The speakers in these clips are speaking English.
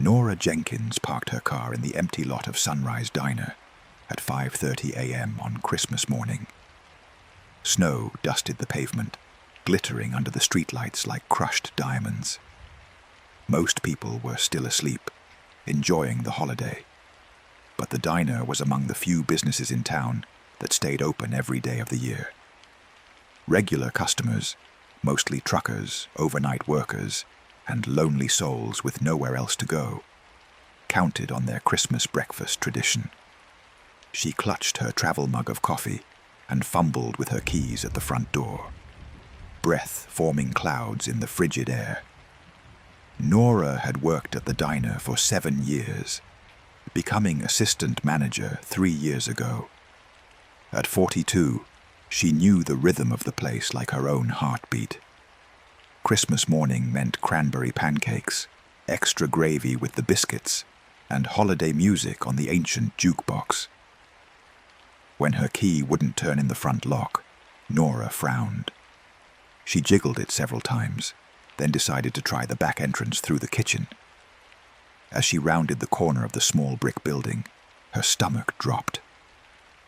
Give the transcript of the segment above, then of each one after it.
Nora Jenkins parked her car in the empty lot of Sunrise Diner at 5:30 a.m. on Christmas morning. Snow dusted the pavement, glittering under the streetlights like crushed diamonds. Most people were still asleep, enjoying the holiday, but the diner was among the few businesses in town that stayed open every day of the year. Regular customers, mostly truckers, overnight workers, and lonely souls with nowhere else to go, counted on their Christmas breakfast tradition. She clutched her travel mug of coffee and fumbled with her keys at the front door, breath forming clouds in the frigid air. Nora had worked at the diner for 7 years, becoming assistant manager 3 years ago. At 42, she knew the rhythm of the place like her own heartbeat. Christmas morning meant cranberry pancakes, extra gravy with the biscuits, and holiday music on the ancient jukebox. When her key wouldn't turn in the front lock, Nora frowned. She jiggled it several times, then decided to try the back entrance through the kitchen. As she rounded the corner of the small brick building, her stomach dropped.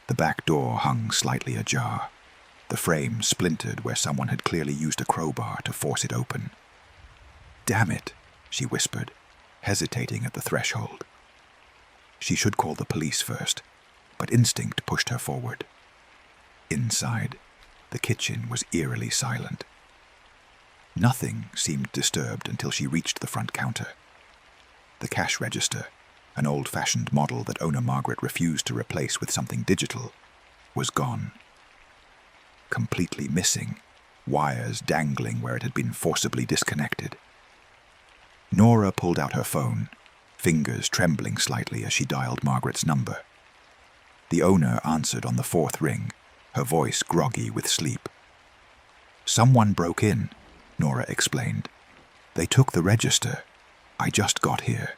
The back door hung slightly ajar. The frame splintered where someone had clearly used a crowbar to force it open. "Damn it," she whispered, hesitating at the threshold. She should call the police first, but instinct pushed her forward. Inside, the kitchen was eerily silent. Nothing seemed disturbed until she reached the front counter. The cash register, an old-fashioned model that owner Margaret refused to replace with something digital, was gone. Completely missing, wires dangling where it had been forcibly disconnected. Nora pulled out her phone, fingers trembling slightly as she dialed Margaret's number. The owner answered on the 4th ring, her voice groggy with sleep. "Someone broke in," Nora explained. "They took the register. I just got here."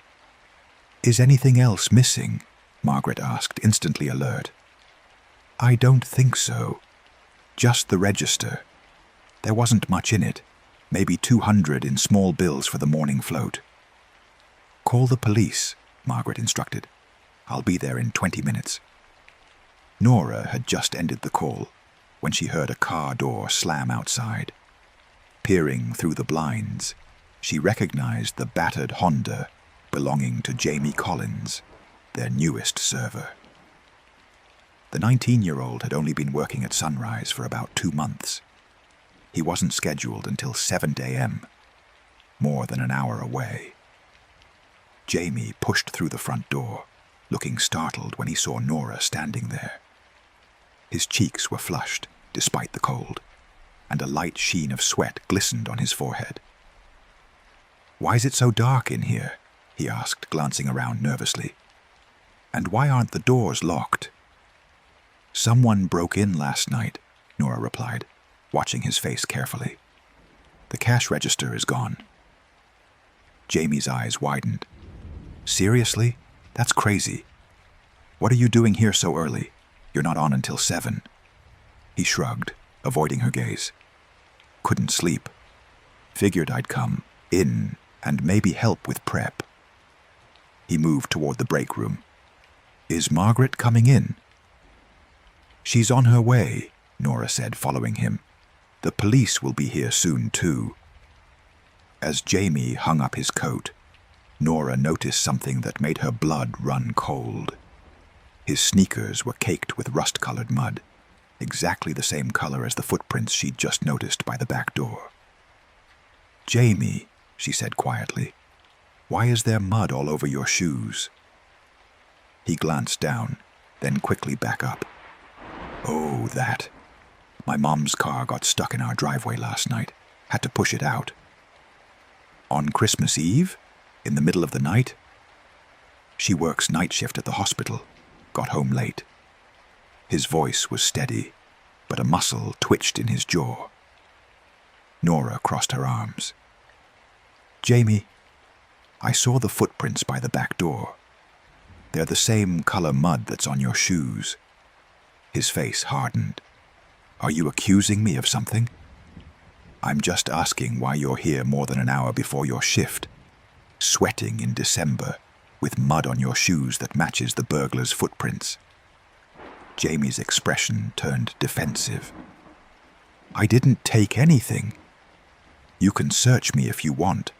"Is anything else missing?" Margaret asked, instantly alert. "I don't think so. Just the register. There wasn't much in it, maybe 200 in small bills for the morning float." "Call the police," Margaret instructed. "I'll be there in 20 minutes. Nora had just ended the call when she heard a car door slam outside. Peering through the blinds, she recognized the battered Honda belonging to Jamie Collins, their newest server. The 19-year-old had only been working at Sunrise for about 2 months. He wasn't scheduled until 7 a.m., more than an hour away. Jamie pushed through the front door, looking startled when he saw Nora standing there. His cheeks were flushed, despite the cold, and a light sheen of sweat glistened on his forehead. "Why is it so dark in here?" he asked, glancing around nervously. "And why aren't the doors locked?" "Someone broke in last night," Nora replied, watching his face carefully. "The cash register is gone." Jamie's eyes widened. "Seriously? That's crazy. What are you doing here so early? You're not on until 7. He shrugged, avoiding her gaze. "Couldn't sleep. Figured I'd come in and maybe help with prep." He moved toward the break room. "Is Margaret coming in?" "She's on her way," Nora said, following him. "The police will be here soon, too." As Jamie hung up his coat, Nora noticed something that made her blood run cold. His sneakers were caked with rust-colored mud, exactly the same color as the footprints she'd just noticed by the back door. "Jamie," she said quietly, "why is there mud all over your shoes?" He glanced down, then quickly back up. "Oh, that. My mom's car got stuck in our driveway last night. Had to push it out." "On Christmas Eve? In the middle of the night?" "She works night shift at the hospital. Got home late." His voice was steady, but a muscle twitched in his jaw. Nora crossed her arms. "Jamie, I saw the footprints by the back door. They're the same color mud that's on your shoes." His face hardened. "Are you accusing me of something?" "I'm just asking why you're here more than an hour before your shift. sweating in December, with mud on your shoes that matches the burglar's footprints. Jamie's expression turned defensive. I didn't take anything. You can search me if you want.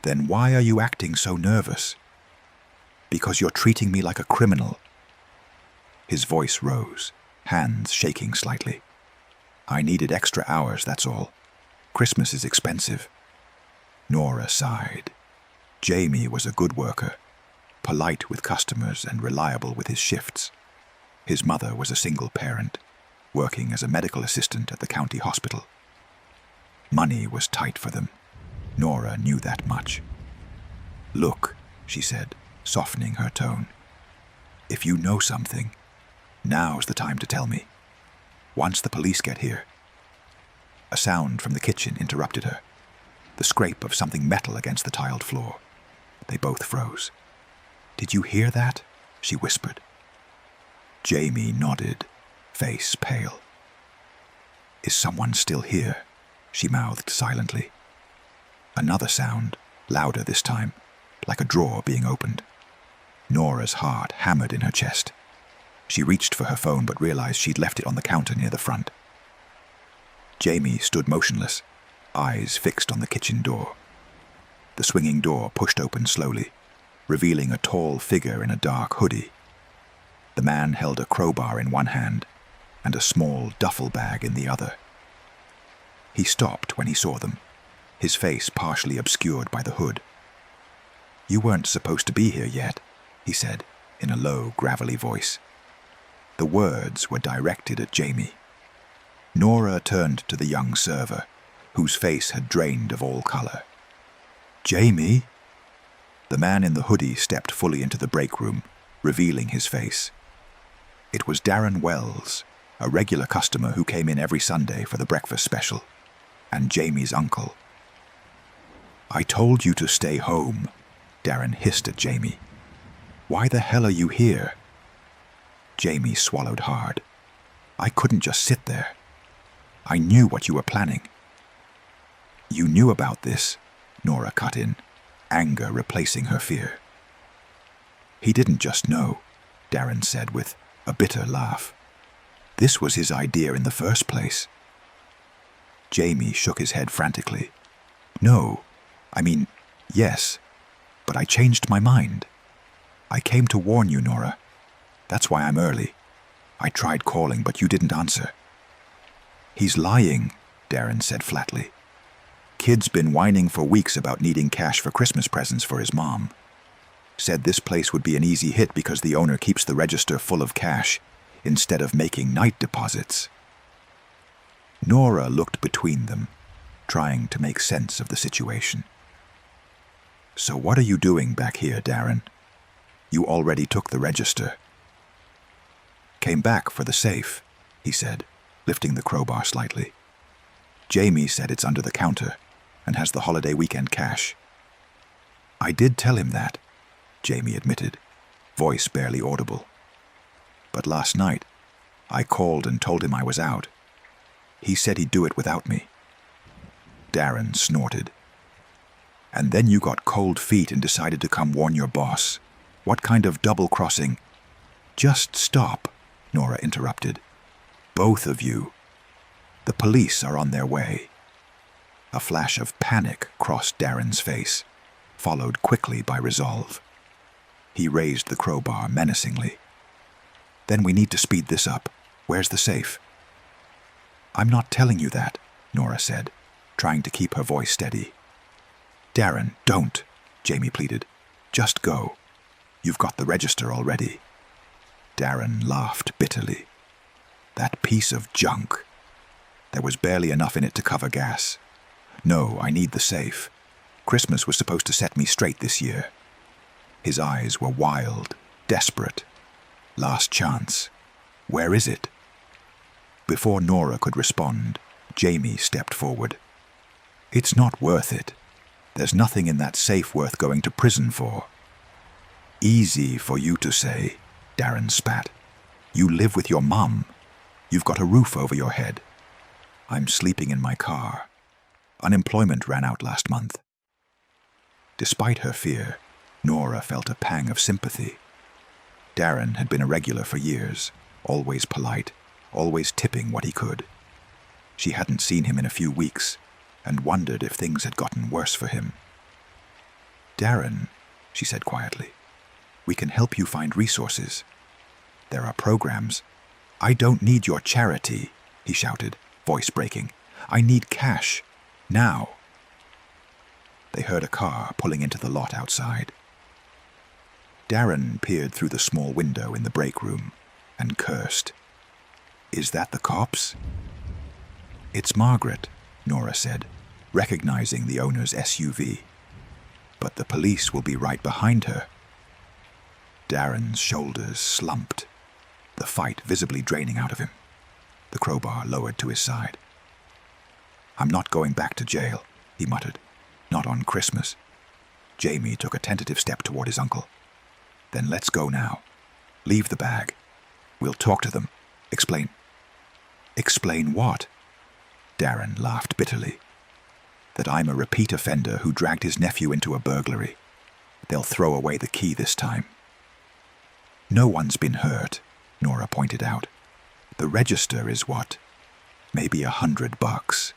Then why are you acting so nervous? Because you're treating me like a criminal. His voice rose, hands shaking slightly. I needed extra hours, that's all. Christmas is expensive. Nora sighed. Jamie was a good worker, polite with customers and reliable with his shifts. His mother was a single parent, working as a medical assistant at the county hospital. Money was tight for them. Nora knew that much. Look, she said, softening her tone. If you know something, now's the time to tell me. Once the police get here. A sound from the kitchen interrupted her. The scrape of something metal against the tiled floor. They both froze. Did you hear that? She whispered. Jamie nodded, face pale. Is someone still here? She mouthed silently. Another sound, louder this time, like a drawer being opened. Nora's heart hammered in her chest. She reached for her phone but realized she'd left it on the counter near the front. Jamie stood motionless, eyes fixed on the kitchen door. The swinging door pushed open slowly, revealing a tall figure in a dark hoodie. The man held a crowbar in one hand and a small duffel bag in the other. He stopped when he saw them, his face partially obscured by the hood. You weren't supposed to be here yet, he said in a low, gravelly voice. The words were directed at Jamie. Nora turned to the young server, whose face had drained of all color. Jamie? The man in the hoodie stepped fully into the break room, revealing his face. It was Darren Wells, a regular customer who came in every Sunday for the breakfast special, and Jamie's uncle. I told you to stay home, Darren hissed at Jamie. Why the hell are you here? Jamie swallowed hard. I couldn't just sit there. I knew what you were planning. You knew about this, Nora cut in, anger replacing her fear. He didn't just know, Darren said with a bitter laugh. This was his idea in the first place. Jamie shook his head frantically. No, yes, but I changed my mind. I came to warn you, Nora. That's why I'm early. I tried calling, but you didn't answer. He's lying, Darren said flatly. Kid's been whining for weeks about needing cash for Christmas presents for his mom. Said this place would be an easy hit because the owner keeps the register full of cash instead of making night deposits. Nora looked between them, trying to make sense of the situation. So what are you doing back here, Darren? You already took the register. Came back for the safe, he said, lifting the crowbar slightly. Jamie said it's under the counter and has the holiday weekend cash. I did tell him that, Jamie admitted, voice barely audible. But last night, I called and told him I was out. He said he'd do it without me. Darren snorted. And then you got cold feet and decided to come warn your boss. What kind of double-crossing? Just stop, Nora interrupted. Both of you. The police are on their way. A flash of panic crossed Darren's face, followed quickly by resolve. He raised the crowbar menacingly. Then we need to speed this up. Where's the safe? I'm not telling you that, Nora said, trying to keep her voice steady. Darren, don't, Jamie pleaded. Just go. You've got the register already. Darren laughed bitterly. That piece of junk. There was barely enough in it to cover gas. No, I need the safe. Christmas was supposed to set me straight this year. His eyes were wild, desperate. Last chance. Where is it? Before Nora could respond, Jamie stepped forward. It's not worth it. There's nothing in that safe worth going to prison for. Easy for you to say, Darren spat. You live with your mum. You've got a roof over your head. I'm sleeping in my car. Unemployment ran out last month. Despite her fear, Nora felt a pang of sympathy. Darren had been a regular for years, always polite, always tipping what he could. She hadn't seen him in a few weeks and wondered if things had gotten worse for him. "Darren," she said quietly, "we can help you find resources. There are programs." "I don't need your charity," he shouted, voice breaking. "I need cash. Now." They heard a car pulling into the lot outside. Darren peered through the small window in the break room and cursed. "Is that the cops?" "It's Margaret," Nora said, recognizing the owner's SUV. "But the police will be right behind her." Darren's shoulders slumped, the fight visibly draining out of him, the crowbar lowered to his side. "I'm not going back to jail," he muttered. "Not on Christmas." Jamie took a tentative step toward his uncle. "Then let's go now. Leave the bag. We'll talk to them. Explain." "Explain what?" Darren laughed bitterly. "That I'm a repeat offender who dragged his nephew into a burglary. They'll throw away the key this time." "No one's been hurt," Nora pointed out. "The register is what? Maybe $100.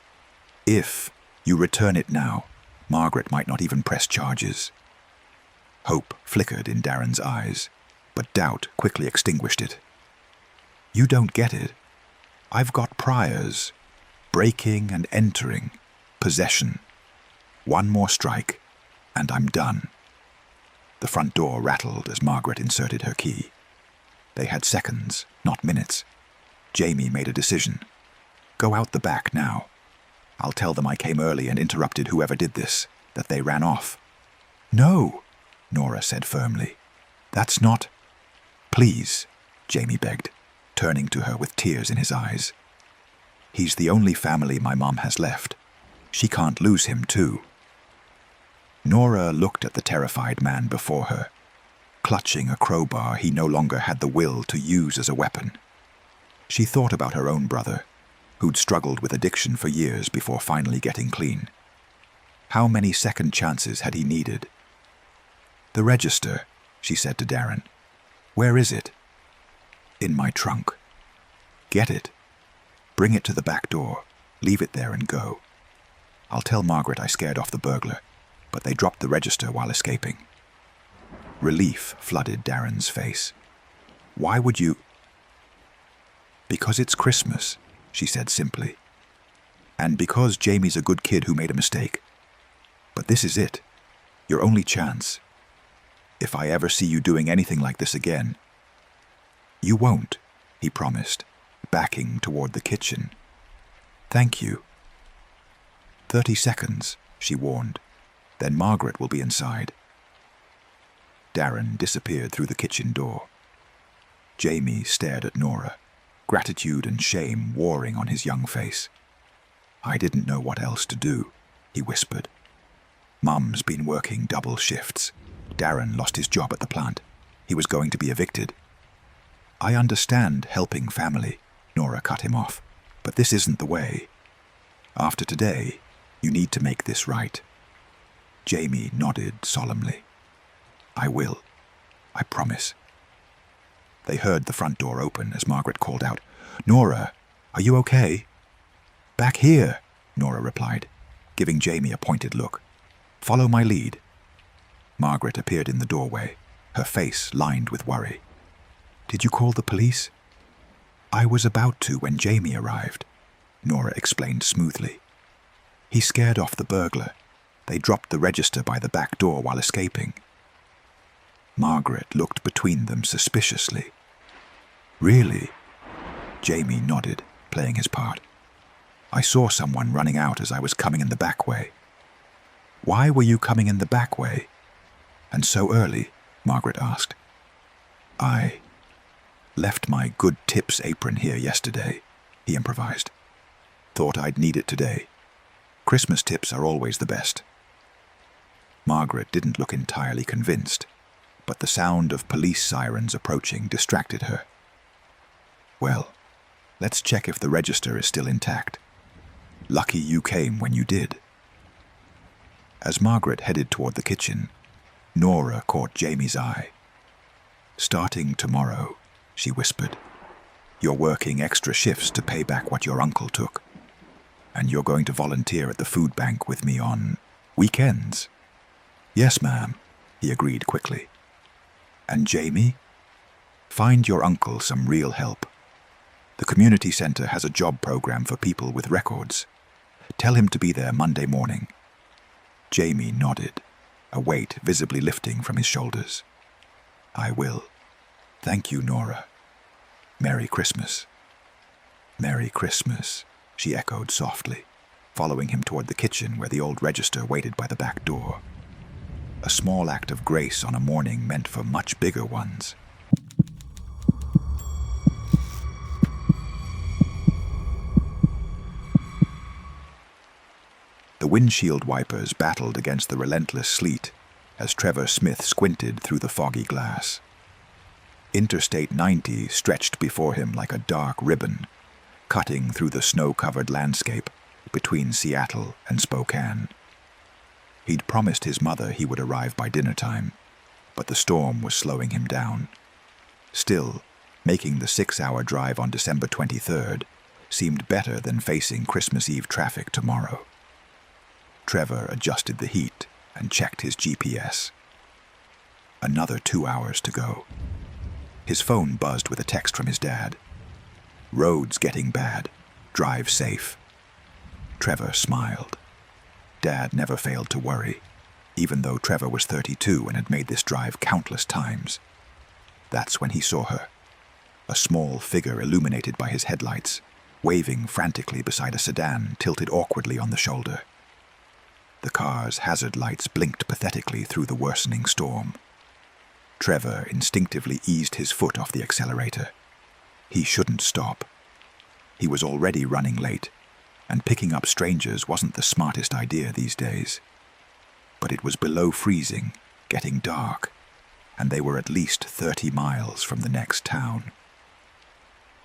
If you return it now, Margaret might not even press charges." Hope flickered in Darren's eyes, but doubt quickly extinguished it. "You don't get it. I've got priors. Breaking and entering. Possession. One more strike, and I'm done." The front door rattled as Margaret inserted her key. They had seconds, not minutes. Jamie made a decision. "Go out the back now. I'll tell them I came early and interrupted whoever did this, that they ran off." "No," Nora said firmly. "That's not—" "Please," Jamie begged, turning to her with tears in his eyes. "He's the only family my mom has left. She can't lose him too." Nora looked at the terrified man before her, clutching a crowbar he no longer had the will to use as a weapon. She thought about her own brother, who'd struggled with addiction for years before finally getting clean. How many second chances had he needed? "The register," she said to Darren. "Where is it?" "In my trunk." "Get it. Bring it to the back door. Leave it there and go. I'll tell Margaret I scared off the burglar, but they dropped the register while escaping." Relief flooded Darren's face. "Why would you—" "Because it's Christmas," she said simply. "And because Jamie's a good kid who made a mistake. But this is it. Your only chance. If I ever see you doing anything like this again—" "You won't," he promised, backing toward the kitchen. "Thank you." 30 seconds, she warned. "Then Margaret will be inside." Darren disappeared through the kitchen door. Jamie stared at Nora, gratitude and shame warring on his young face. "I didn't know what else to do," he whispered. "Mum's been working double shifts. Darren lost his job at the plant. He was going to be evicted." "I understand helping family," Nora cut him off, "but this isn't the way. After today, you need to make this right." Jamie nodded solemnly. "I will. I promise." They heard the front door open as Margaret called out, "Nora, are you okay?" "Back here," Nora replied, giving Jamie a pointed look. "Follow my lead." Margaret appeared in the doorway, her face lined with worry. "Did you call the police?" "I was about to when Jamie arrived," Nora explained smoothly. "He scared off the burglar. They dropped the register by the back door while escaping." Margaret looked between them suspiciously. "Really?" Jamie nodded, playing his part. "I saw someone running out as I was coming in the back way." "Why were you coming in the back way? And so early?" Margaret asked. "I left my good tips apron here yesterday," he improvised. "Thought I'd need it today. Christmas tips are always the best." Margaret didn't look entirely convinced, but the sound of police sirens approaching distracted her. "Well, let's check if the register is still intact. Lucky you came when you did." As Margaret headed toward the kitchen, Nora caught Jamie's eye. "Starting tomorrow," she whispered, "you're working extra shifts to pay back what your uncle took. And you're going to volunteer at the food bank with me on weekends." "Yes, ma'am," he agreed quickly. "And Jamie? Find your uncle some real help. The community center has a job program for people with records. Tell him to be there Monday morning." Jamie nodded, a weight visibly lifting from his shoulders. "I will. Thank you, Nora. Merry Christmas." "Merry Christmas," she echoed softly, following him toward the kitchen where the old register waited by the back door. A small act of grace on a morning meant for much bigger ones. The windshield wipers battled against the relentless sleet as Trevor Smith squinted through the foggy glass. Interstate 90 stretched before him like a dark ribbon, cutting through the snow-covered landscape between Seattle and Spokane. He'd promised his mother he would arrive by dinner time, but the storm was slowing him down. Still, making the 6-hour drive on December 23rd seemed better than facing Christmas Eve traffic tomorrow. Trevor adjusted the heat and checked his GPS. Another 2 hours to go. His phone buzzed with a text from his dad. "Roads getting bad. Drive safe." Trevor smiled. Dad never failed to worry, even though Trevor was 32 and had made this drive countless times. That's when he saw her, a small figure illuminated by his headlights, waving frantically beside a sedan tilted awkwardly on the shoulder. The car's hazard lights blinked pathetically through the worsening storm. Trevor instinctively eased his foot off the accelerator. He shouldn't stop. He was already running late, and picking up strangers wasn't the smartest idea these days. But it was below freezing, getting dark, and they were at least 30 miles from the next town.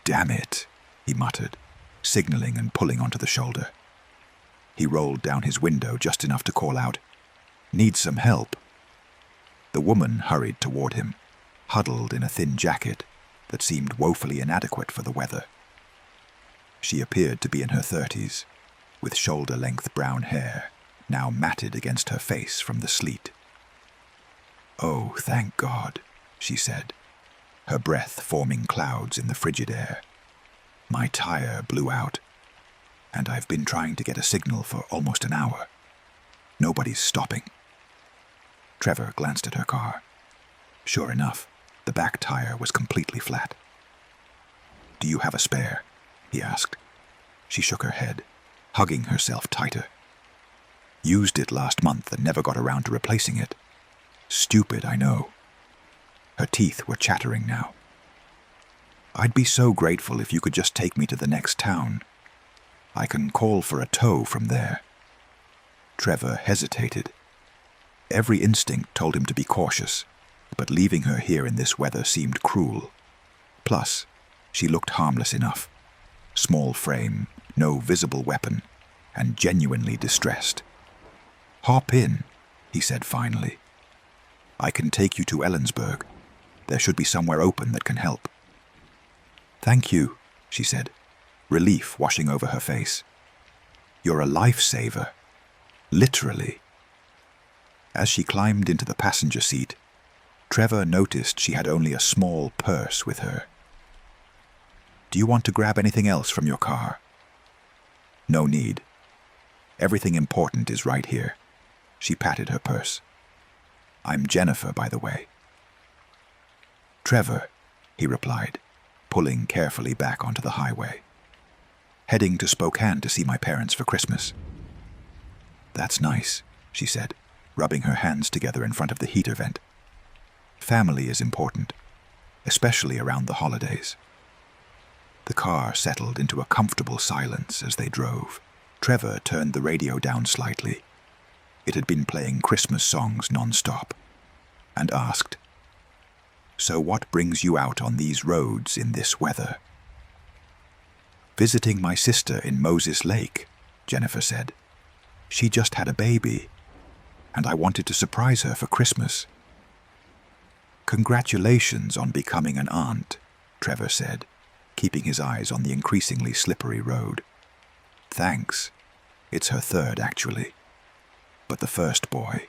"Damn it," he muttered, signaling and pulling onto the shoulder. He rolled down his window just enough to call out, "Need some help?" The woman hurried toward him, huddled in a thin jacket that seemed woefully inadequate for the weather. She appeared to be in her 30s, with shoulder-length brown hair, now matted against her face from the sleet. "Oh, thank God," she said, her breath forming clouds in the frigid air. "My tire blew out, and I've been trying to get a signal for almost an hour. Nobody's stopping." Trevor glanced at her car. Sure enough, the back tire was completely flat. "Do you have a spare?" he asked. She shook her head, hugging herself tighter. "Used it last month and never got around to replacing it. Stupid, I know." Her teeth were chattering now. "I'd be so grateful if you could just take me to the next town. I can call for a tow from there." Trevor hesitated. Every instinct told him to be cautious, but leaving her here in this weather seemed cruel. Plus, she looked harmless enough. Small frame, no visible weapon, and genuinely distressed. "Hop in," he said finally. "I can take you to Ellensburg. There should be somewhere open that can help." "Thank you," she said, relief washing over her face. "You're a lifesaver. Literally." As she climbed into the passenger seat, Trevor noticed she had only a small purse with her. "Do you want to grab anything else from your car?" "No need. Everything important is right here." She patted her purse. "I'm Jennifer, by the way." "Trevor," he replied, pulling carefully back onto the highway. "Heading to Spokane to see my parents for Christmas." "That's nice," she said, rubbing her hands together in front of the heater vent. "Family is important, especially around the holidays." The car settled into a comfortable silence as they drove. Trevor turned the radio down slightly. It had been playing Christmas songs non-stop, and asked, "So what brings you out on these roads in this weather?" "Visiting my sister in Moses Lake," Jennifer said. "She just had a baby." and I wanted to surprise her for Christmas." "Congratulations on becoming an aunt," Trevor said, keeping his eyes on the increasingly slippery road. "Thanks. It's her third, actually. But the first boy."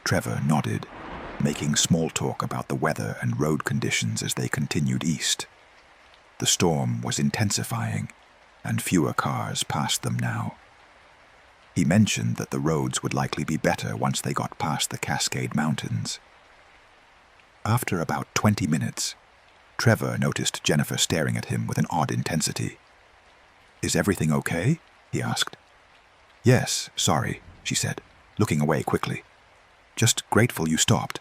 Trevor nodded, making small talk about the weather and road conditions as they continued east. The storm was intensifying, and fewer cars passed them now. He mentioned that the roads would likely be better once they got past the Cascade Mountains. After about 20 minutes, Trevor noticed Jennifer staring at him with an odd intensity. "Is everything okay?" he asked. "Yes, sorry," she said, looking away quickly. "Just grateful you stopped.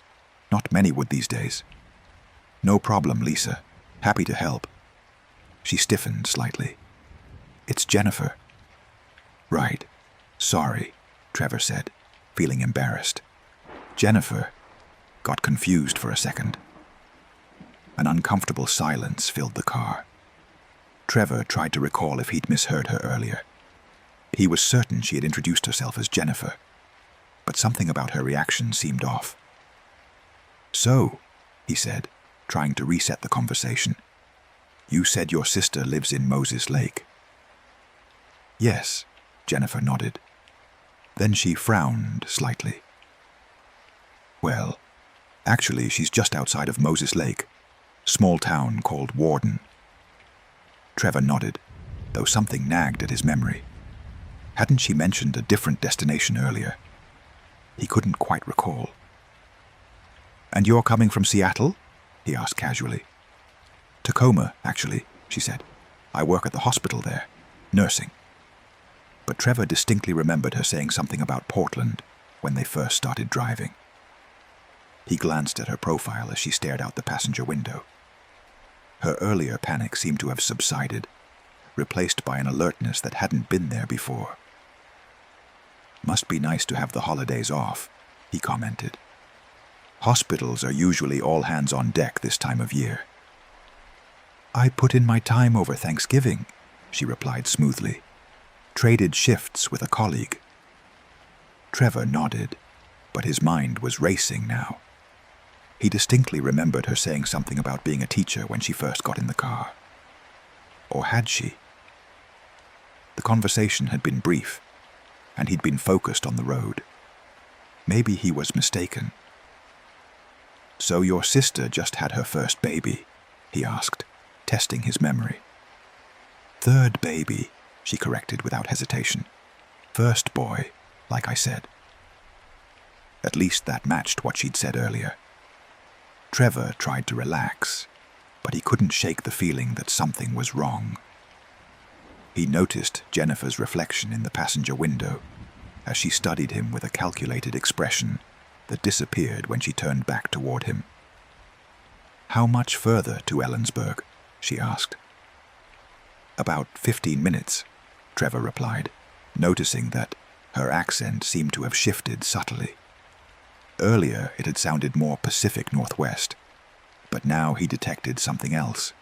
Not many would these days." "No problem, Lisa. Happy to help." She stiffened slightly. "It's Jennifer." "Right. Sorry," Trevor said, feeling embarrassed. "Jennifer," got confused for a second. An uncomfortable silence filled the car. Trevor tried to recall if he'd misheard her earlier. He was certain she had introduced herself as Jennifer, but something about her reaction seemed off. "So," he said, trying to reset the conversation, "you said your sister lives in Moses Lake." "Yes," Jennifer nodded. Then she frowned slightly. "Well, actually she's just outside of Moses Lake, small town called Warden." Trevor nodded, though something nagged at his memory. Hadn't she mentioned a different destination earlier? He couldn't quite recall. "And you're coming from Seattle?" he asked casually. "Tacoma, actually," she said. "I work at the hospital there, nursing." But Trevor distinctly remembered her saying something about Portland when they first started driving. He glanced at her profile as she stared out the passenger window. Her earlier panic seemed to have subsided, replaced by an alertness that hadn't been there before. "Must be nice to have the holidays off," he commented. "Hospitals are usually all hands on deck this time of year." "I put in my time over Thanksgiving," she replied smoothly. "Traded shifts with a colleague." Trevor nodded, but his mind was racing now. He distinctly remembered her saying something about being a teacher when she first got in the car. Or had she? The conversation had been brief, and he'd been focused on the road. Maybe he was mistaken. "So your sister just had her first baby?" he asked, testing his memory. "Third baby," she corrected without hesitation. "First boy, like I said." At least that matched what she'd said earlier. Trevor tried to relax, but he couldn't shake the feeling that something was wrong. He noticed Jennifer's reflection in the passenger window as she studied him with a calculated expression that disappeared when she turned back toward him. "How much further to Ellensburg?" she asked. "About 15 minutes, Trevor replied, noticing that her accent seemed to have shifted subtly. Earlier it had sounded more Pacific Northwest, but now he detected something else.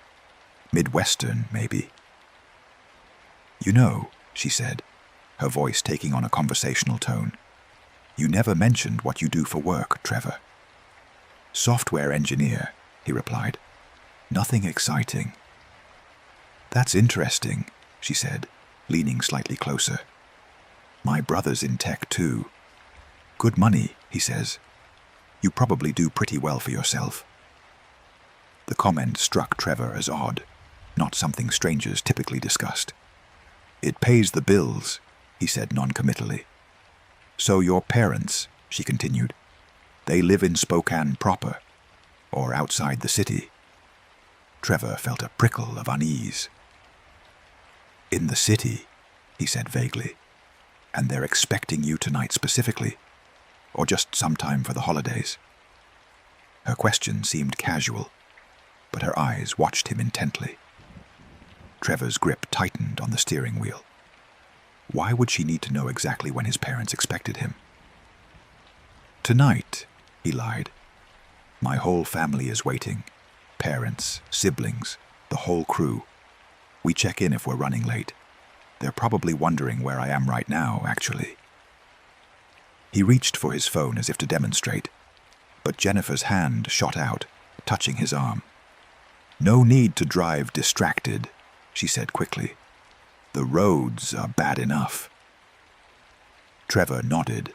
Midwestern, maybe. "You know," she said, her voice taking on a conversational tone, "you never mentioned what you do for work, Trevor." "Software engineer," he replied. "Nothing exciting." "That's interesting," she said, leaning slightly closer. "My brother's in tech too. Good money, he says. You probably do pretty well for yourself." The comment struck Trevor as odd, not something strangers typically discussed. "It pays the bills," he said noncommittally. "So your parents," she continued, "they live in Spokane proper, or outside the city?" Trevor felt a prickle of unease. "In the city," he said vaguely. "And they're expecting you tonight specifically, or just sometime for the holidays?" Her question seemed casual, but her eyes watched him intently. Trevor's grip tightened on the steering wheel. Why would she need to know exactly when his parents expected him? "Tonight," he lied. "My whole family is waiting. Parents, siblings, the whole crew. We check in if we're running late. They're probably wondering where I am right now, actually." He reached for his phone as if to demonstrate, but Jennifer's hand shot out, touching his arm. "No need to drive distracted," she said quickly. "The roads are bad enough." Trevor nodded,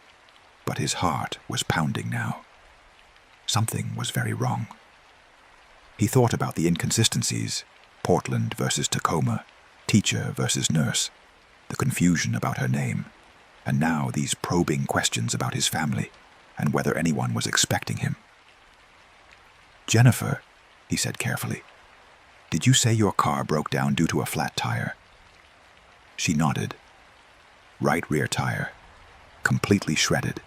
but his heart was pounding now. Something was very wrong. He thought about the inconsistencies, Portland versus Tacoma, teacher versus nurse, the confusion about her name, and now these probing questions about his family and whether anyone was expecting him. "Jennifer," he said carefully, "did you say your car broke down due to a flat tire?" She nodded. Right rear tire, completely shredded.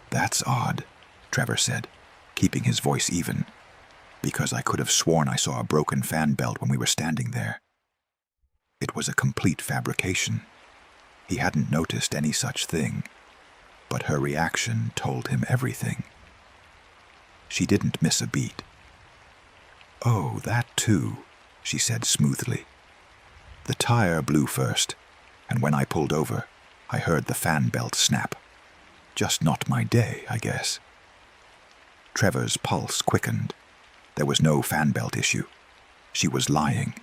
"That's odd," Trevor said, keeping his voice even, "because I could have sworn I saw a broken fan belt when we were standing there." It was a complete fabrication. He hadn't noticed any such thing, but her reaction told him everything. She didn't miss a beat. "Oh, that too," she said smoothly. "The tire blew first, and when I pulled over, I heard the fan belt snap. Just not my day, I guess." Trevor's pulse quickened. There was no fan belt issue. She was lying.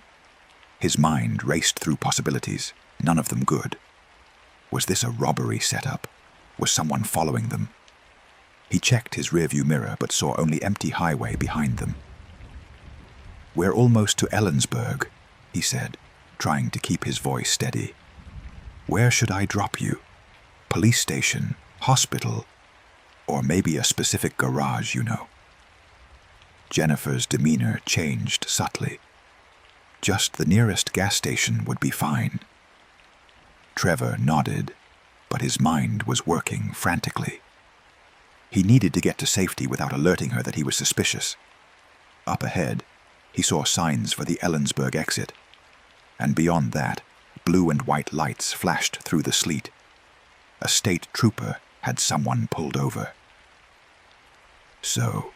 His mind raced through possibilities, none of them good. Was this a robbery setup? Was someone following them? He checked his rearview mirror but saw only empty highway behind them. "We're almost to Ellensburg," he said, trying to keep his voice steady. "Where should I drop you? Police station, hospital, or maybe a specific garage, you know?" Jennifer's demeanor changed subtly. "Just the nearest gas station would be fine." Trevor nodded, but his mind was working frantically. He needed to get to safety without alerting her that he was suspicious. Up ahead, he saw signs for the Ellensburg exit, and beyond that, blue and white lights flashed through the sleet. A state trooper had someone pulled over. "So,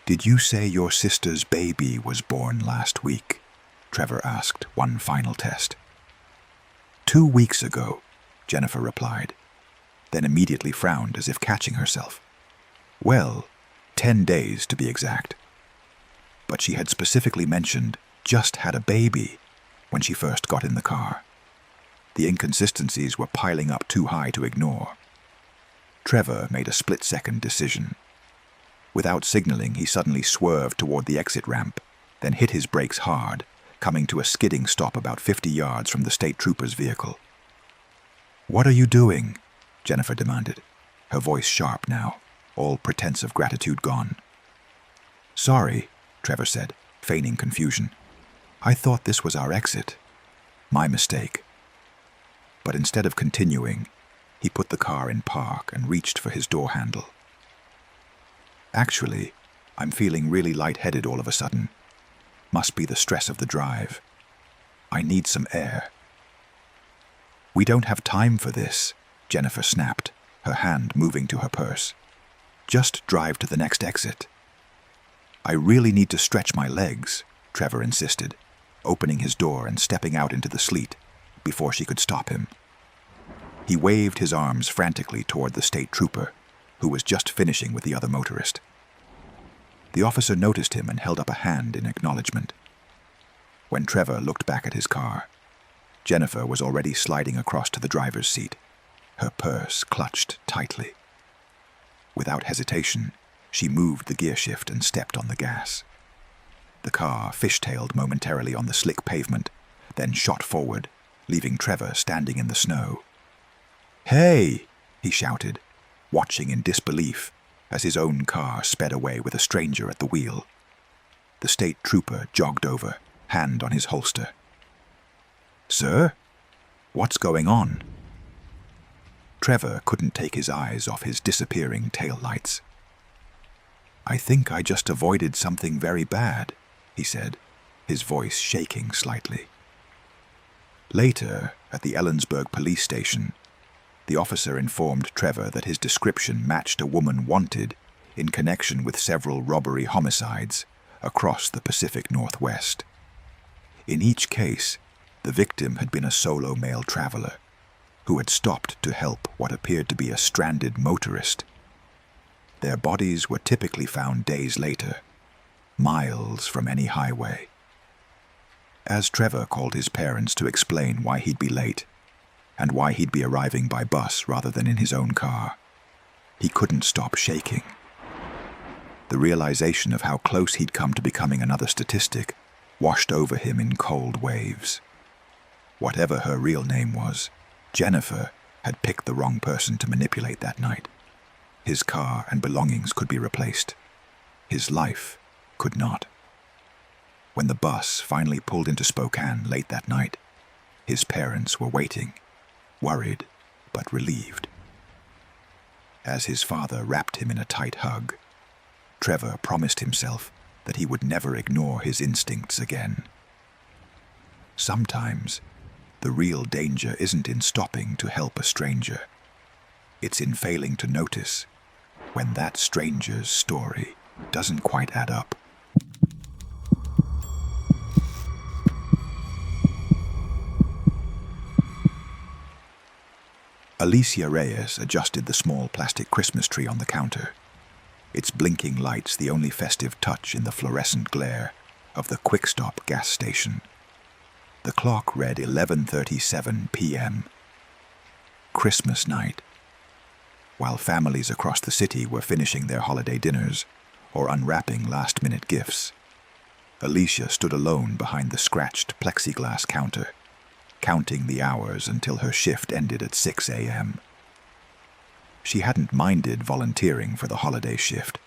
did you say your sister's baby was born last week?" Trevor asked, one final test. "2 weeks ago," Jennifer replied, then immediately frowned as if catching herself. "Well, 10 days to be exact." But she had specifically mentioned just had a baby when she first got in the car. The inconsistencies were piling up too high to ignore. Trevor made a split-second decision. Without signaling, he suddenly swerved toward the exit ramp, then hit his brakes hard, coming to a skidding stop about 50 yards from the state trooper's vehicle. "What are you doing?" Jennifer demanded, her voice sharp now, all pretense of gratitude gone. "Sorry," Trevor said, feigning confusion. "I thought this was our exit. My mistake." But instead of continuing, he put the car in park and reached for his door handle. "Actually, I'm feeling really lightheaded all of a sudden. Must be the stress of the drive. I need some air." "We don't have time for this," Jennifer snapped, her hand moving to her purse. "Just drive to the next exit." "I really need to stretch my legs," Trevor insisted, opening his door and stepping out into the sleet before she could stop him. He waved his arms frantically toward the state trooper, who was just finishing with the other motorist. The officer noticed him and held up a hand in acknowledgement. When Trevor looked back at his car, Jennifer was already sliding across to the driver's seat, her purse clutched tightly. Without hesitation, she moved the gear shift and stepped on the gas. The car fishtailed momentarily on the slick pavement, then shot forward, leaving Trevor standing in the snow. "Hey!" he shouted, watching in disbelief as his own car sped away with a stranger at the wheel. The state trooper jogged over, hand on his holster. "Sir? What's going on?" Trevor couldn't take his eyes off his disappearing taillights. "I think I just avoided something very bad," he said, his voice shaking slightly. Later, at the Ellensburg police station, the officer informed Trevor that his description matched a woman wanted in connection with several robbery homicides across the Pacific Northwest. In each case, the victim had been a solo male traveler who had stopped to help what appeared to be a stranded motorist. Their bodies were typically found days later, miles from any highway. As Trevor called his parents to explain why he'd be late, and why he'd be arriving by bus rather than in his own car, he couldn't stop shaking. The realization of how close he'd come to becoming another statistic washed over him in cold waves. Whatever her real name was, Jennifer had picked the wrong person to manipulate that night. His car and belongings could be replaced. His life could not. When the bus finally pulled into Spokane late that night, his parents were waiting, worried but relieved. As his father wrapped him in a tight hug, Trevor promised himself that he would never ignore his instincts again. Sometimes, the real danger isn't in stopping to help a stranger. It's in failing to notice when that stranger's story doesn't quite add up. Alicia Reyes adjusted the small plastic Christmas tree on the counter, its blinking lights the only festive touch in the fluorescent glare of the quick-stop gas station. The clock read 11:37 p.m. Christmas night. While families across the city were finishing their holiday dinners or unwrapping last-minute gifts, Alicia stood alone behind the scratched plexiglass counter, counting the hours until her shift ended at 6 a.m. She hadn't minded volunteering for the holiday shift.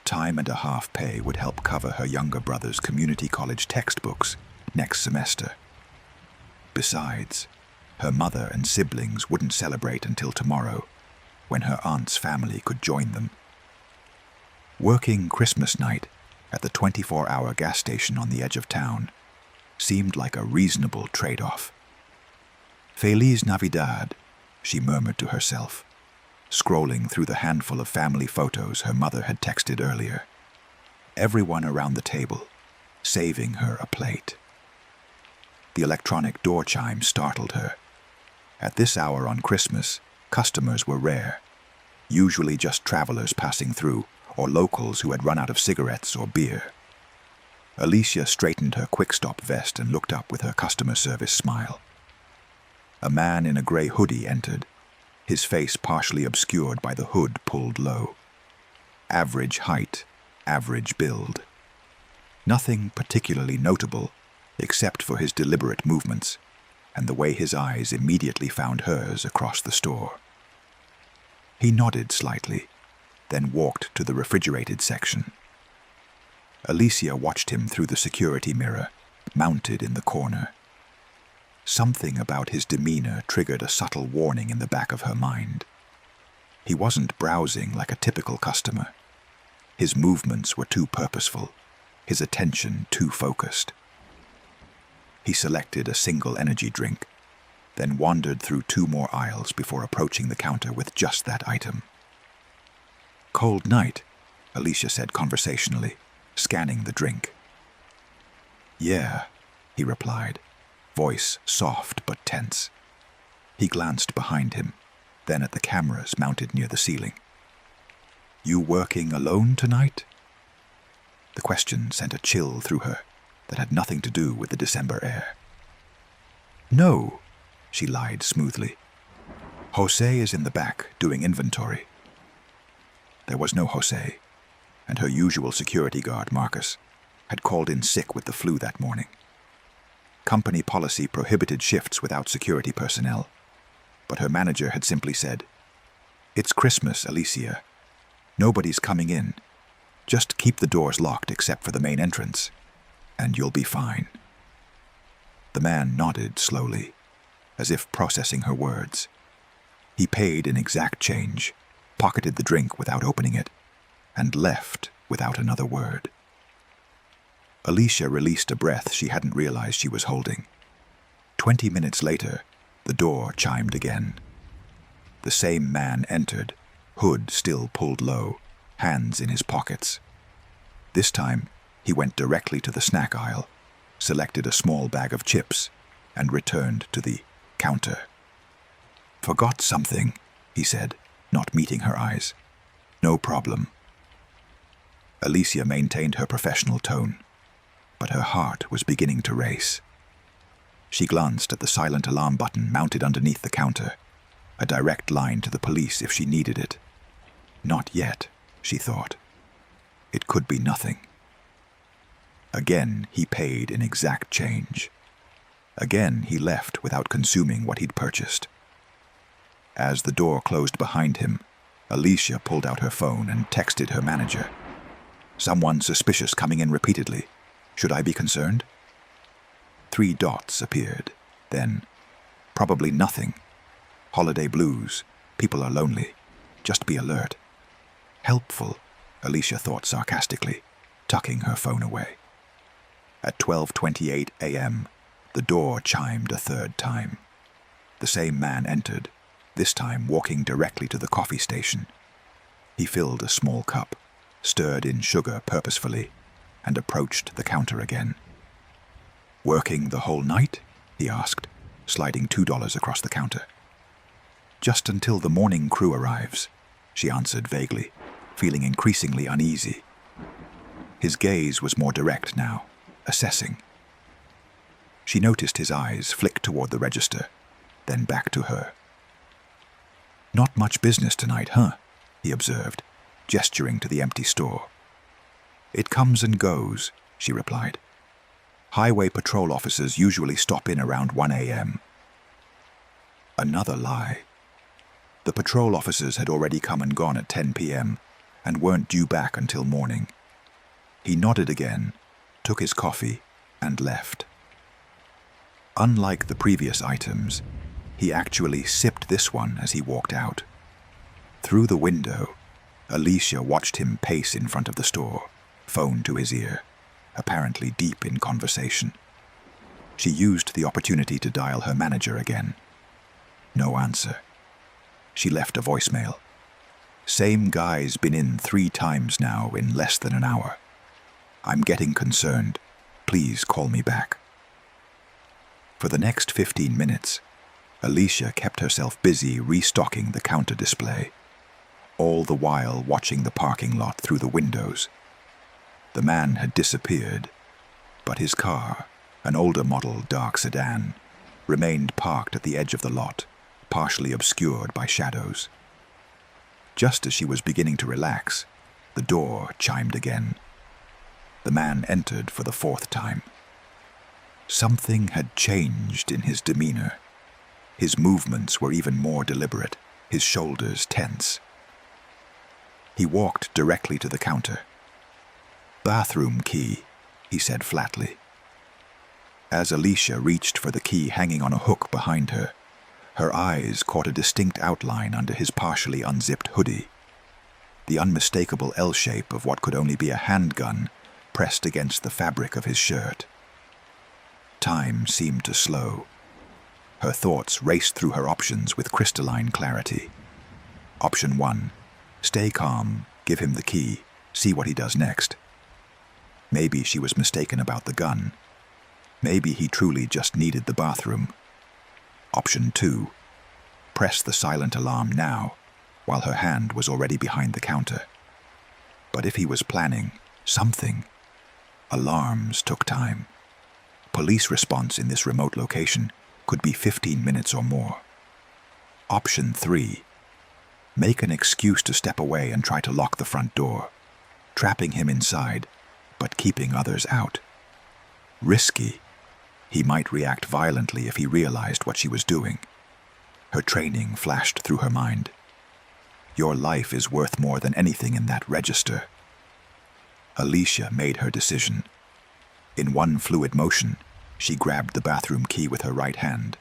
Time and a half pay would help cover her younger brother's community college textbooks next semester. Besides, her mother and siblings wouldn't celebrate until tomorrow, when her aunt's family could join them. Working Christmas night at the 24-hour gas station on the edge of town seemed like a reasonable trade-off. Feliz Navidad, she murmured to herself, scrolling through the handful of family photos her mother had texted earlier. Everyone around the table, saving her a plate. The electronic door chime startled her. At this hour on Christmas, customers were rare, usually just travelers passing through or locals who had run out of cigarettes or beer. Alicia straightened her quick-stop vest and looked up with her customer service smile. A man in a gray hoodie entered, his face partially obscured by the hood pulled low. Average height, average build. Nothing particularly notable, except for his deliberate movements and the way his eyes immediately found hers across the store. He nodded slightly, then walked to the refrigerated section. Alicia watched him through the security mirror, mounted in the corner. Something about his demeanor triggered a subtle warning in the back of her mind. He wasn't browsing like a typical customer. His movements were too purposeful, his attention too focused. He selected a single energy drink, then wandered through 2 more aisles before approaching the counter with just that item. "Cold night," Alicia said conversationally, scanning the drink. "Yeah," he replied, voice soft but tense. He glanced behind him, then at the cameras mounted near the ceiling. "You working alone tonight?" The question sent a chill through her that had nothing to do with the December air. "No," she lied smoothly. "Jose is in the back doing inventory." There was no Jose, and her usual security guard, Marcus, had called in sick with the flu that morning. Company policy prohibited shifts without security personnel, but her manager had simply said, "It's Christmas, Alicia. Nobody's coming in. Just keep the doors locked except for the main entrance, and you'll be fine." The man nodded slowly, as if processing her words. He paid in exact change, pocketed the drink without opening it, and left without another word. Alicia released a breath she hadn't realized she was holding. 20 minutes later, the door chimed again. The same man entered, hood still pulled low, hands in his pockets. This time, he went directly to the snack aisle, selected a small bag of chips, and returned to the counter. "Forgot something," he said, not meeting her eyes. "No problem." Alicia maintained her professional tone, but her heart was beginning to race. She glanced at the silent alarm button mounted underneath the counter, a direct line to the police if she needed it. Not yet, she thought. It could be nothing. Again, he paid in exact change. Again, he left without consuming what he'd purchased. As the door closed behind him, Alicia pulled out her phone and texted her manager. "Someone suspicious coming in repeatedly. Should I be concerned?" 3 dots appeared. Then, "Probably nothing. Holiday blues. People are lonely. Just be alert." Helpful, Alicia thought sarcastically, tucking her phone away. At 12:28 a.m., the door chimed a 3rd time. The same man entered, this time walking directly to the coffee station. He filled a small cup, stirred in sugar purposefully, and approached the counter again. "Working the whole night?" he asked, sliding $2 across the counter. "Just until the morning crew arrives," she answered vaguely, feeling increasingly uneasy. His gaze was more direct now, assessing. She noticed his eyes flick toward the register, then back to her. "Not much business tonight, huh?" he observed, gesturing to the empty store. "It comes and goes," she replied. "Highway patrol officers usually stop in around 1 a.m. Another lie. The patrol officers had already come and gone at 10 p.m. and weren't due back until morning. He nodded again, took his coffee, and left. Unlike the previous items, he actually sipped this one as he walked out. Through the window, Alicia watched him pace in front of the store, phone to his ear, apparently deep in conversation. She used the opportunity to dial her manager again. No answer. She left a voicemail. "Same guy's been in 3 times now in less than an hour. I'm getting concerned. Please call me back." For the next 15 minutes, Alicia kept herself busy restocking the counter display, all the while watching the parking lot through the windows. The man had disappeared, but his car, an older model dark sedan, remained parked at the edge of the lot, partially obscured by shadows. Just as she was beginning to relax, the door chimed again. The man entered for the 4th time. Something had changed in his demeanor. His movements were even more deliberate, his shoulders tense. He walked directly to the counter. "Bathroom key," he said flatly. As Alicia reached for the key hanging on a hook behind her, her eyes caught a distinct outline under his partially unzipped hoodie. The unmistakable L shape of what could only be a handgun pressed against the fabric of his shirt. Time seemed to slow. Her thoughts raced through her options with crystalline clarity. Option 1, stay calm, give him the key, see what he does next. Maybe she was mistaken about the gun. Maybe he truly just needed the bathroom. Option 2, press the silent alarm now, while her hand was already behind the counter. But if he was planning something, alarms took time. Police response in this remote location could be 15 minutes or more. Option 3, make an excuse to step away and try to lock the front door, trapping him inside, but keeping others out. Risky. He might react violently if he realized what she was doing. Her training flashed through her mind. Your life is worth more than anything in that register. Alicia made her decision. In one fluid motion, she grabbed the bathroom key with her right hand,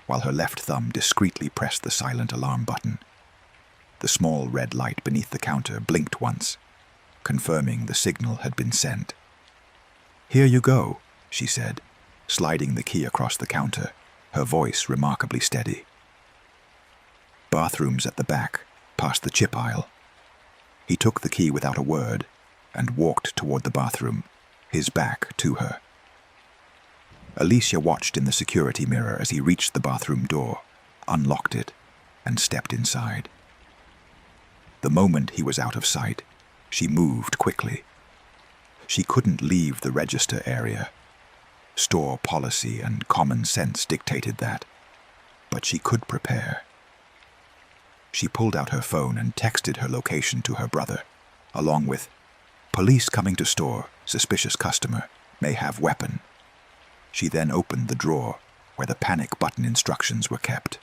while her left thumb discreetly pressed the silent alarm button. The small red light beneath the counter blinked once, confirming the signal had been sent. "Here you go," she said, sliding the key across the counter, her voice remarkably steady. "Bathroom's at the back, past the chip aisle." He took the key without a word and walked toward the bathroom, his back to her. Alicia watched in the security mirror as he reached the bathroom door, unlocked it, and stepped inside. The moment he was out of sight, she moved quickly. She couldn't leave the register area. Store policy and common sense dictated that, but she could prepare. She pulled out her phone and texted her location to her brother, along with, "Police coming to store, suspicious customer, may have weapon." She then opened the drawer where the panic button instructions were kept,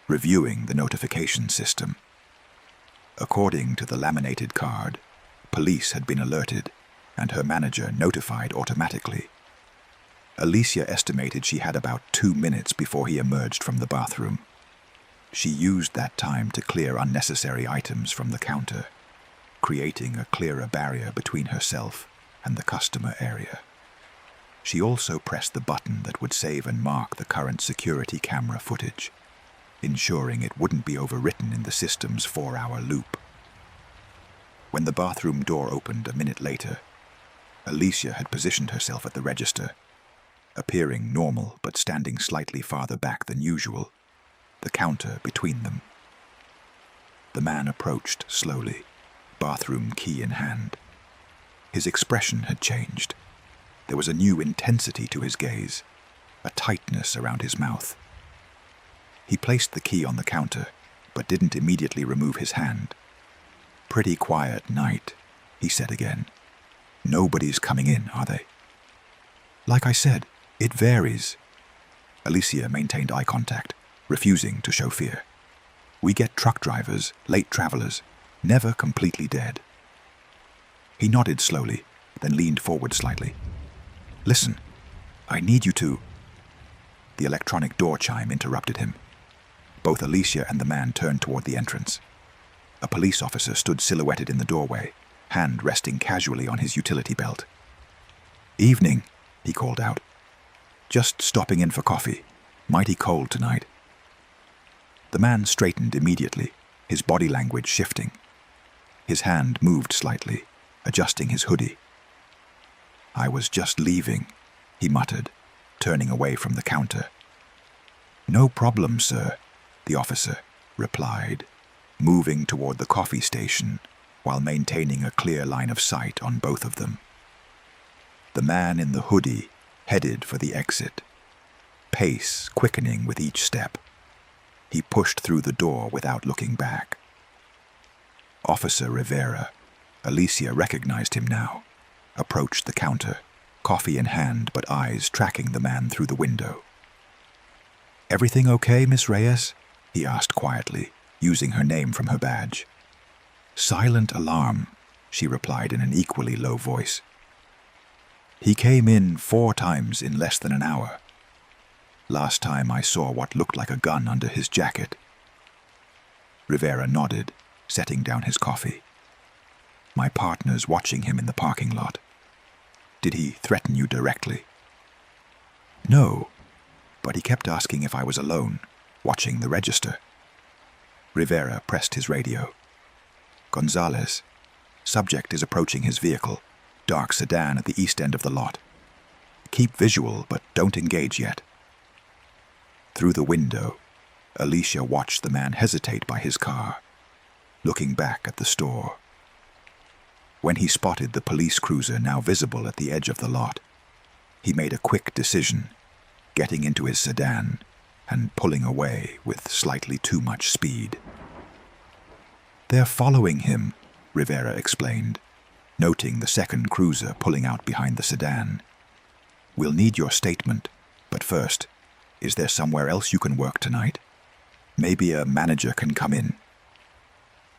reviewing the notification system. According to the laminated card, police had been alerted and her manager notified automatically. Alicia estimated she had about 2 minutes before he emerged from the bathroom. She used that time to clear unnecessary items from the counter, creating a clearer barrier between herself and the customer area. She also pressed the button that would save and mark the current security camera footage, ensuring it wouldn't be overwritten in the system's 4-hour loop. When the bathroom door opened a minute later, Alicia had positioned herself at the register, appearing normal but standing slightly farther back than usual, the counter between them. The man approached slowly, bathroom key in hand. His expression had changed. There was a new intensity to his gaze, a tightness around his mouth. He placed the key on the counter, but didn't immediately remove his hand. "Pretty quiet night," he said again. "Nobody's coming in, are they?" "Like I said, it varies." Alicia maintained eye contact, refusing to show fear. "We get truck drivers, late travelers, never completely dead." He nodded slowly, then leaned forward slightly. "Listen, I need you to—" The electronic door chime interrupted him. Both Alicia and the man turned toward the entrance. A police officer stood silhouetted in the doorway, hand resting casually on his utility belt. "Evening," he called out. "Just stopping in for coffee. Mighty cold tonight." The man straightened immediately, his body language shifting. His hand moved slightly, adjusting his hoodie. "I was just leaving," he muttered, turning away from the counter. "No problem, sir," the officer replied, moving toward the coffee station while maintaining a clear line of sight on both of them. The man in the hoodie headed for the exit, pace quickening with each step. He pushed through the door without looking back. Officer Rivera, Alicia recognized him now, approached the counter, coffee in hand but eyes tracking the man through the window. "Everything okay, Miss Reyes?" he asked quietly, using her name from her badge. "Silent alarm," she replied in an equally low voice. "He came in 4 times in less than an hour. Last time I saw what looked like a gun under his jacket." Rivera nodded, setting down his coffee. "My partner's watching him in the parking lot. Did he threaten you directly?" "No, but he kept asking if I was alone, watching the register." Rivera pressed his radio. "Gonzalez. Subject is approaching his vehicle, dark sedan at the east end of the lot. Keep visual, but don't engage yet." Through the window, Alicia watched the man hesitate by his car, looking back at the store. When he spotted the police cruiser now visible at the edge of the lot, he made a quick decision, getting into his sedan and pulling away with slightly too much speed. "They're following him," Rivera explained, noting the second cruiser pulling out behind the sedan. "We'll need your statement, but first, is there somewhere else you can work tonight? Maybe a manager can come in."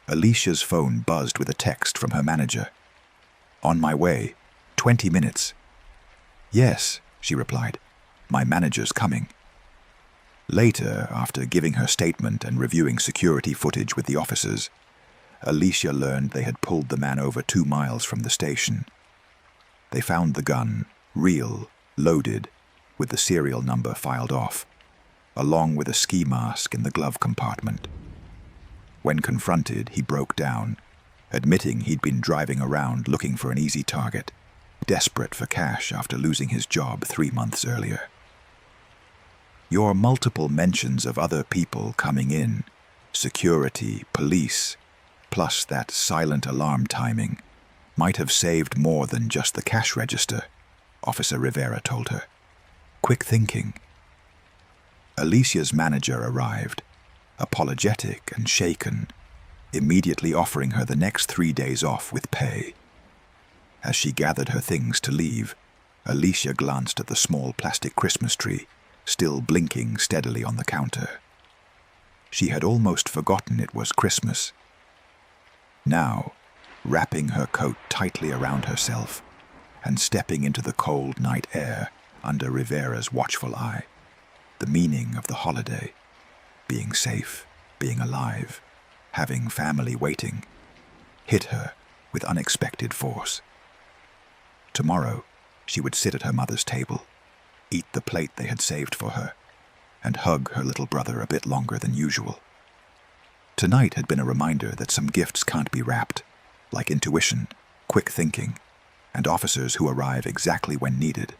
Alicia's phone buzzed with a text from her manager. "On my way, 20 minutes. "Yes," she replied. "My manager's coming." Later, after giving her statement and reviewing security footage with the officers, Alicia learned they had pulled the man over 2 miles from the station. They found the gun, real, loaded, with the serial number filed off, along with a ski mask in the glove compartment. When confronted, he broke down, admitting he'd been driving around looking for an easy target, desperate for cash after losing his job 3 months earlier. "Your multiple mentions of other people coming in," Security, police, plus that silent alarm timing might have saved more than just the cash register, Officer Rivera told her. Quick thinking. Alicia's manager arrived, apologetic and shaken, immediately offering her the next 3 days off with pay. As she gathered her things to leave, Alicia glanced at the small plastic Christmas tree, still blinking steadily on the counter. She had almost forgotten it was Christmas. Now, wrapping her coat tightly around herself and stepping into the cold night air under Rivera's watchful eye, the meaning of the holiday, being safe, being alive, having family waiting, hit her with unexpected force. Tomorrow, she would sit at her mother's table, eat the plate they had saved for her, and hug her little brother a bit longer than usual. Tonight had been a reminder that some gifts can't be wrapped, like intuition, quick thinking, and officers who arrive exactly when needed.